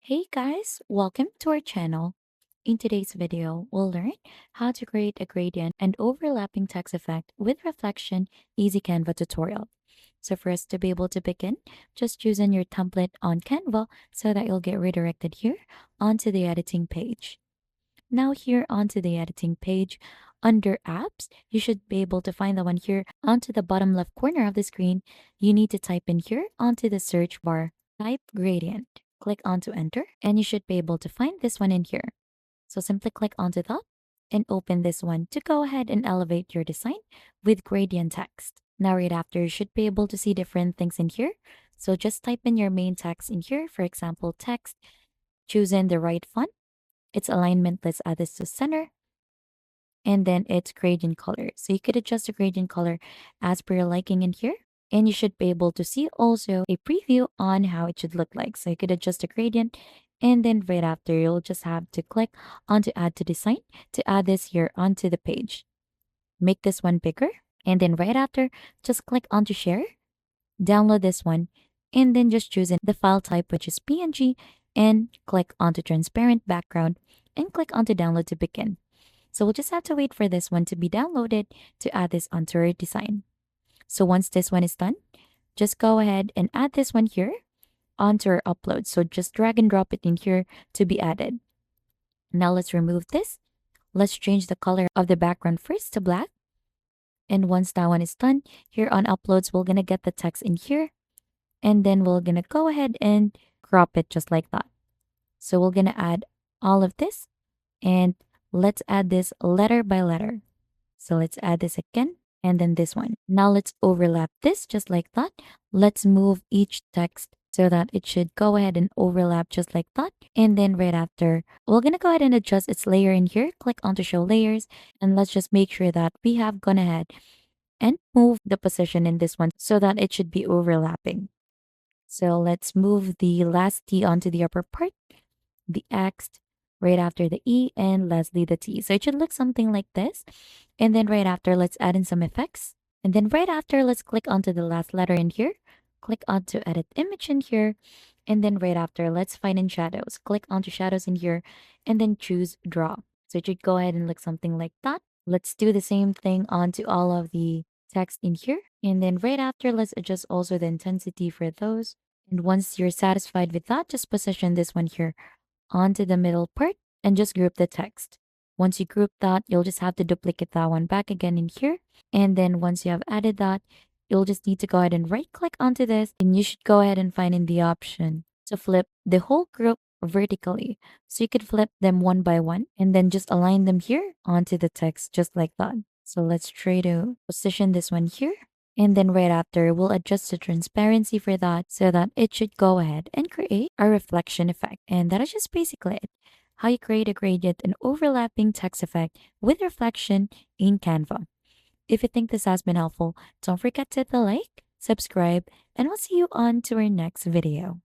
Hey guys, welcome to our channel. In today's video, we'll learn how to create a gradient and overlapping text effect with reflection easy Canva tutorial. So for us to be able to begin, just choose in your template on Canva so that you'll get redirected here onto the editing page. Now here onto the editing page, under apps, you should be able to find the one here onto the bottom left corner of the screen. You need to type in here onto the search bar, type gradient. Click onto enter and you should be able to find this one in here. So simply click onto that and open this one to go ahead and elevate your design with gradient text. Now right after, you should be able to see different things in here. So just type in your main text in here. For example, text, choose in the right font, its alignment, let's add this to center, and then its gradient color. So you could adjust the gradient color as per your liking in here. And you should be able to see also a preview on how it should look like. So you could adjust the gradient and then right after you'll just have to click onto add to design to add this here onto the page. Make this one bigger and then right after just click onto share, download this one and then just choose in the file type which is PNG and click onto transparent background and click onto download to begin. So we'll just have to wait for this one to be downloaded to add this onto our design. So once this one is done, just go ahead and add this one here onto our upload. So just drag and drop it in here to be added. Now let's remove this. Let's change the color of the background first to black. And once that one is done, here on uploads, we're going to get the text in here. And then we're going to go ahead and crop it just like that. So we're going to add all of this and let's add this letter by letter. So let's add this again and then this one. Now let's overlap this just like that. Let's move each text so that it should go ahead and overlap just like that. And then right after, we're going to go ahead and adjust its layer in here. Click onto show layers and let's just make sure that we have gone ahead and move the position in this one so that it should be overlapping. So let's move the last T onto the upper part, the X right after the E, and lastly the T. So it should look something like this. And then right after, let's add in some effects. And then right after, let's click onto the last letter in here. Click onto edit image in here. And then right after, let's find in shadows. Click onto shadows in here and then choose draw. So it should go ahead and look something like that. Let's do the same thing onto all of the text in here. And then right after, let's adjust also the intensity for those. And once you're satisfied with that, just position this one here onto the middle part and just group the text. Once you group that, you'll just have to duplicate that one back again in here. And then once you have added that, you'll just need to go ahead and right click onto this and you should go ahead and find in the option to flip the whole group vertically. So you could flip them one by one and then just align them here onto the text just like that. So let's try to position this one here. And then right after, we'll adjust the transparency for that so that it should go ahead and create a reflection effect. And that is just basically it. How you create a gradient and overlapping text effect with reflection in Canva. If you think this has been helpful, don't forget to hit the like, subscribe, and we'll see you on to our next video.